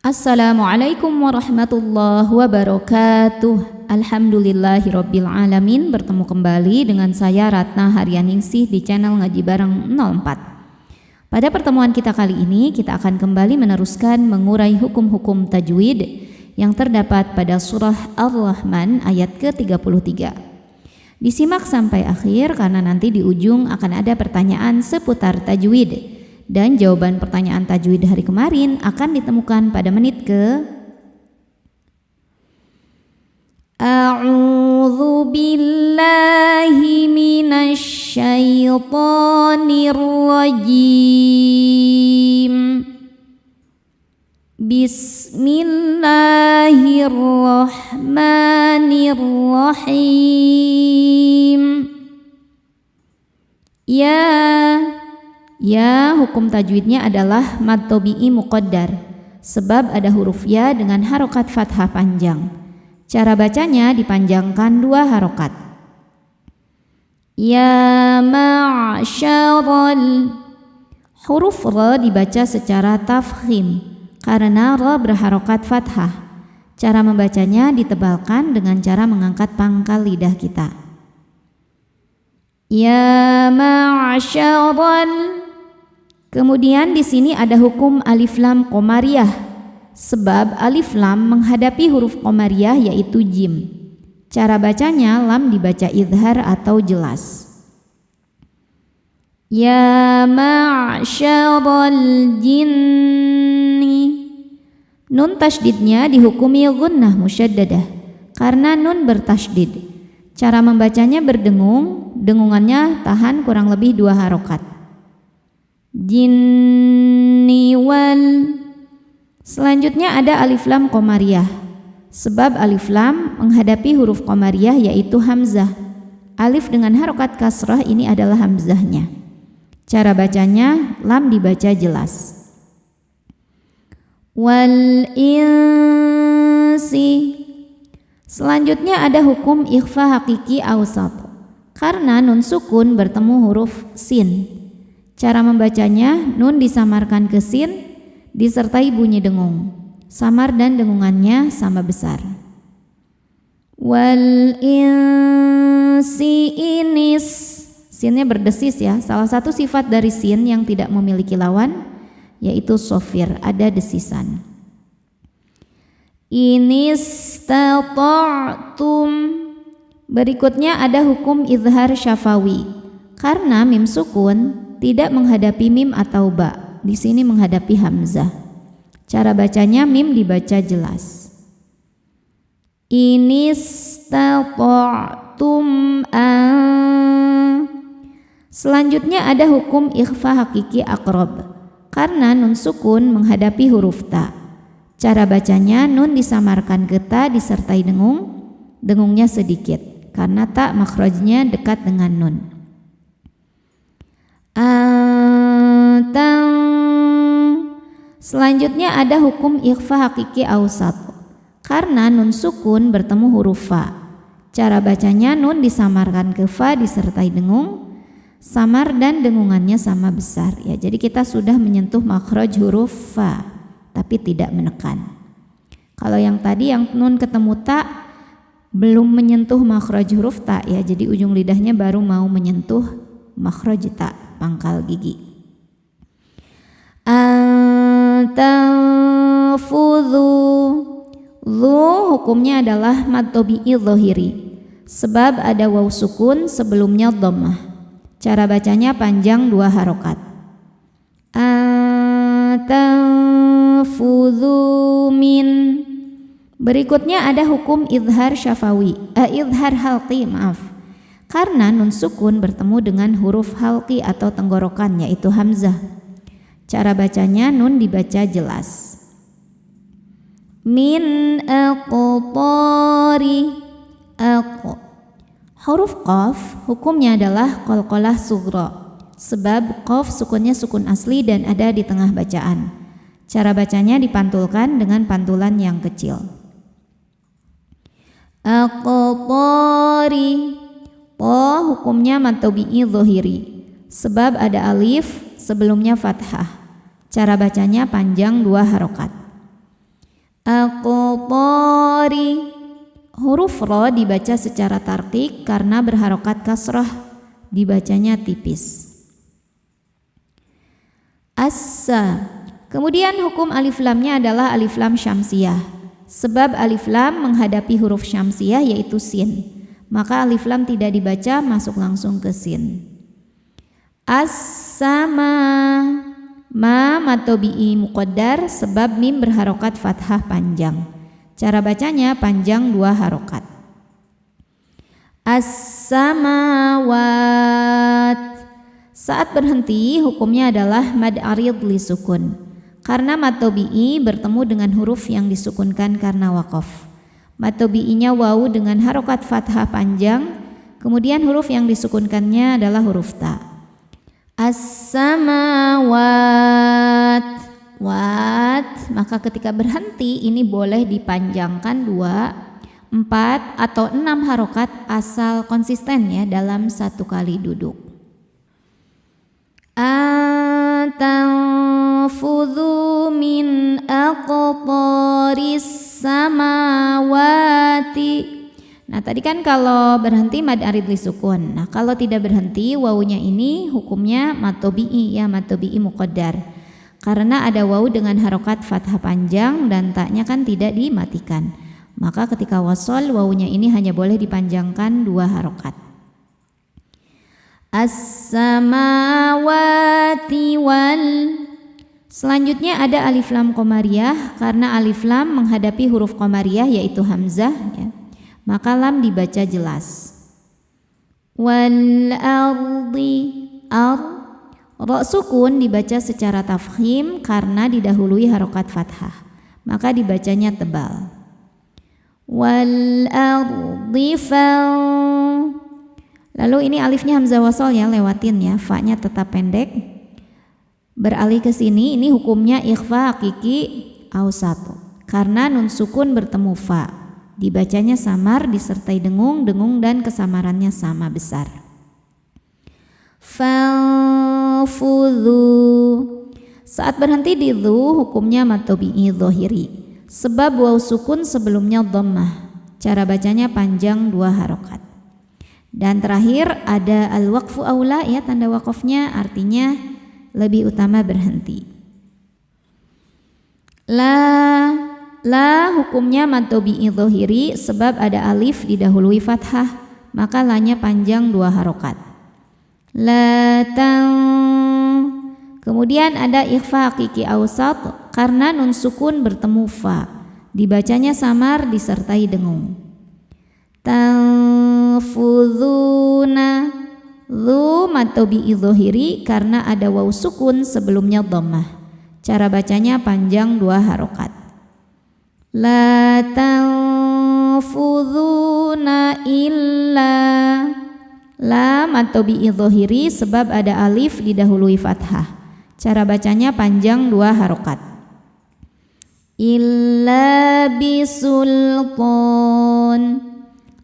Assalamualaikum warahmatullahi wabarakatuh. Alhamdulillahirabbil alamin. Bertemu kembali dengan saya Ratna Haryaningsih di channel Ngaji Bareng 04. Pada pertemuan kita kali ini kita akan kembali meneruskan mengurai hukum-hukum tajwid yang terdapat pada surah Ar-Rahman ayat ke-33. Disimak sampai akhir karena nanti di ujung akan ada pertanyaan seputar tajwid. Dan jawaban pertanyaan tajwid hari kemarin akan ditemukan pada menit ke A'udzu billahi minasyaitonir rajim. Bismillahirrahmanirrahim. Ya, hukum tajwidnya adalah mad tabi'i muqaddar, sebab ada huruf ya dengan harokat fathah panjang. Cara bacanya dipanjangkan 2 harokat. Ya ma'syaral. Huruf ra dibaca secara tafkhim karena ra berharokat fathah. Cara membacanya ditebalkan dengan cara mengangkat pangkal lidah kita. Ya ma'syaral. Kemudian di sini ada hukum alif lam qomariyah, sebab alif lam menghadapi huruf qomariyah yaitu jim. Cara bacanya lam dibaca idhar atau jelas. Ya ma'syaral jinni. Nun tasydidnya dihukumi gunnah musyaddadah karena nun bertasydid. Cara membacanya berdengung, dengungannya tahan kurang lebih 2 harokat. Jinni wal. Selanjutnya ada alif lam qomariyah, sebab alif lam menghadapi huruf qomariyah yaitu hamzah. Alif dengan harokat kasrah ini adalah hamzahnya. Cara bacanya lam dibaca jelas. Wal insi. Selanjutnya ada hukum ikhfa hakiki awsat karena nun sukun bertemu huruf sin. Cara membacanya nun disamarkan ke sin disertai bunyi dengung. Samar dan dengungannya sama besar. Wal insi inis. Sinnya berdesis ya. Salah satu sifat dari sin yang tidak memiliki lawan yaitu sofir, ada desisan. Inistata'tum. Berikutnya ada hukum izhar syafawi karena mim sukun tidak menghadapi mim atau ba. Di sini menghadapi hamzah. Cara bacanya mim dibaca jelas. Inistata'tum Selanjutnya ada hukum ikhfa hakiki aqrab karena nun sukun menghadapi huruf ta. Cara bacanya nun disamarkan ke ta disertai dengung. Dengungnya sedikit karena ta makhrajnya dekat dengan nun. Selanjutnya ada hukum ikhfa hakiki awsat karena nun sukun bertemu huruf fa. Cara bacanya nun disamarkan ke fa disertai dengung. Samar dan dengungannya sama besar ya. Jadi kita sudah menyentuh makhraj huruf fa tapi tidak menekan. Kalau yang tadi yang nun ketemu ta belum menyentuh makhraj huruf ta ya. Jadi ujung lidahnya baru mau menyentuh makhraj ta, pangkal gigi. Tanfudhu. Dhu hukumnya adalah mad tabi'i dhahiri sebab ada waw sukun sebelumnya dhammah. Cara bacanya panjang 2 harokat. Tanfudhu min. Berikutnya ada hukum izhar syafawi, izhar halqi karena nun sukun bertemu dengan huruf halqi atau tenggorokan yaitu hamzah. Cara bacanya nun dibaca jelas. Min aqtari. Huruf qaf hukumnya adalah qalqalah sughra sebab qaf sukunnya sukun asli dan ada di tengah bacaan. Cara bacanya dipantulkan dengan pantulan yang kecil. Aqtari. Ta hukumnya mad tabi'i dhahiri sebab ada alif sebelumnya fathah. Cara bacanya panjang 2 harokat. aqtari. Huruf ro dibaca secara tarqiq karena berharokat kasrah, dibacanya tipis. Assa. Kemudian hukum alif lamnya adalah alif lam syamsiyah. Sebab alif lam menghadapi huruf syamsiyah yaitu sin, maka alif lam tidak dibaca, masuk langsung ke sin. As-sama. Ma matobi'i muqaddar sebab mim berharokat fathah panjang. Cara bacanya panjang 2 harokat. As-samawat. Saat berhenti hukumnya adalah mad arid li sukun, karena mad tobi'i bertemu dengan huruf yang disukunkan karena waqaf. Mad tobi'inya wawu dengan harokat fathah panjang, kemudian huruf yang disukunkannya adalah huruf ta. As-samawat. Wat, maka ketika berhenti ini boleh dipanjangkan 2, 4 atau 6 harokat asal konsisten ya dalam satu kali duduk. Atanfudhu min aqtaris samawati. Nah tadi kan kalau berhenti mad arid li sukun. Nah kalau tidak berhenti wawunya ini hukumnya mad tobi'i ya, mad tobi'i muqaddar. Karena ada wawu dengan harokat fathah panjang dan taknya kan tidak dimatikan. Maka ketika wasol wawunya ini hanya boleh dipanjangkan 2 harokat. As-samawati wal. Selanjutnya ada alif lam qamariyah, karena alif lam menghadapi huruf qamariyah yaitu hamzah ya, maka lam dibaca jelas. Wal ardi. Ro sukun dibaca secara tafkhim karena didahului harokat fathah, maka dibacanya tebal. Wal ardi fal. Lalu ini alifnya hamzah wasol ya, lewatin ya, fa-nya tetap pendek. Beralih ke sini ini hukumnya ikhfa hakiki awsat, karena nun sukun bertemu fa, dibacanya samar disertai dengung, dengung dan kesamarannya sama besar. Falfudhu. Saat berhenti di dhu hukumnya mad tobi'i dhahiri, sebab waw sukun sebelumnya dhammah. Cara bacanya panjang 2 harokat. Dan terakhir ada al-waqfu aula ya, tanda waqafnya artinya lebih utama berhenti. La hukumnya mad tobi'i dhahiri sebab ada alif didahului fathah, maka lanya panjang 2 harokat. Latang. Kemudian ada ikhfa hakiki awsat karena nun sukun bertemu fa, dibacanya samar disertai dengung. Tanfudhuna. Dhu mad tobi'i dhahiri karena ada waw sukun sebelumnya dhammah. Cara bacanya panjang 2 harokat. La tanfudhuna illa. La mad tobi'i dhahiri sebab ada alif didahului fathah. Cara bacanya panjang 2 harokat. Illa bisultan.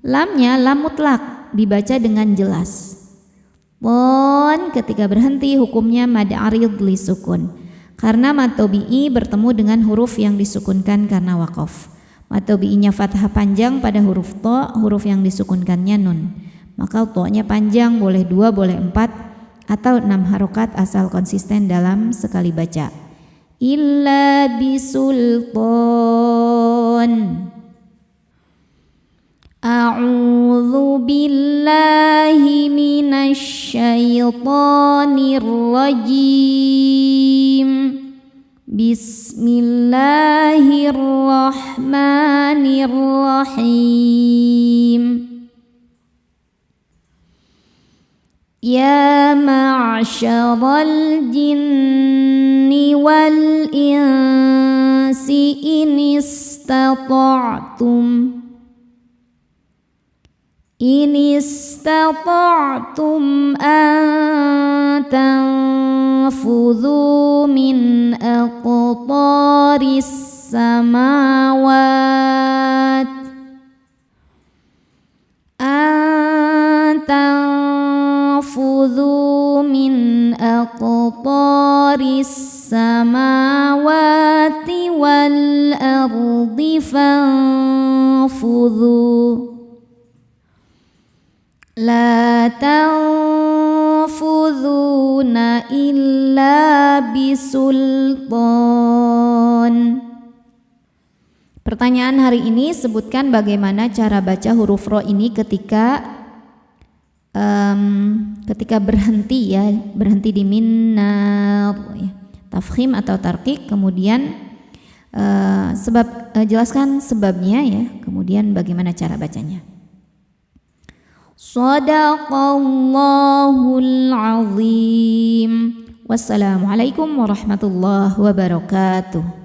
Lamnya lam mutlak dibaca dengan jelas. Pon ketika berhenti hukumnya mad arid li sukun, karena mad tobi'i bertemu dengan huruf yang disukunkan karena waqaf. Mad tobi'inya fathah panjang pada huruf to, huruf yang disukunkannya nun. Maka to-nya panjang, boleh 2, boleh 4 atau 6 harokat asal konsisten dalam sekali baca. Illa bisultan. A'udzu billahi minasy syaithanir rajim. Bismillahirrahmanirrahim. Ya ma'syaral jinni wal insi in istata'tum an tanfudhu min aqtaris samawat tanfudhu min aqtaris samawati wal ardi fanfudhu la tanfudhuna illa bisultan. Pertanyaan hari ini, sebutkan bagaimana cara baca huruf ro ini ketika berhenti ya, berhenti di minnar ya, tafkhim atau tarqiq, kemudian jelaskan sebabnya ya, kemudian bagaimana cara bacanya. Shadaqallahul azim. Wassalamualaikum warahmatullahi wabarakatuh.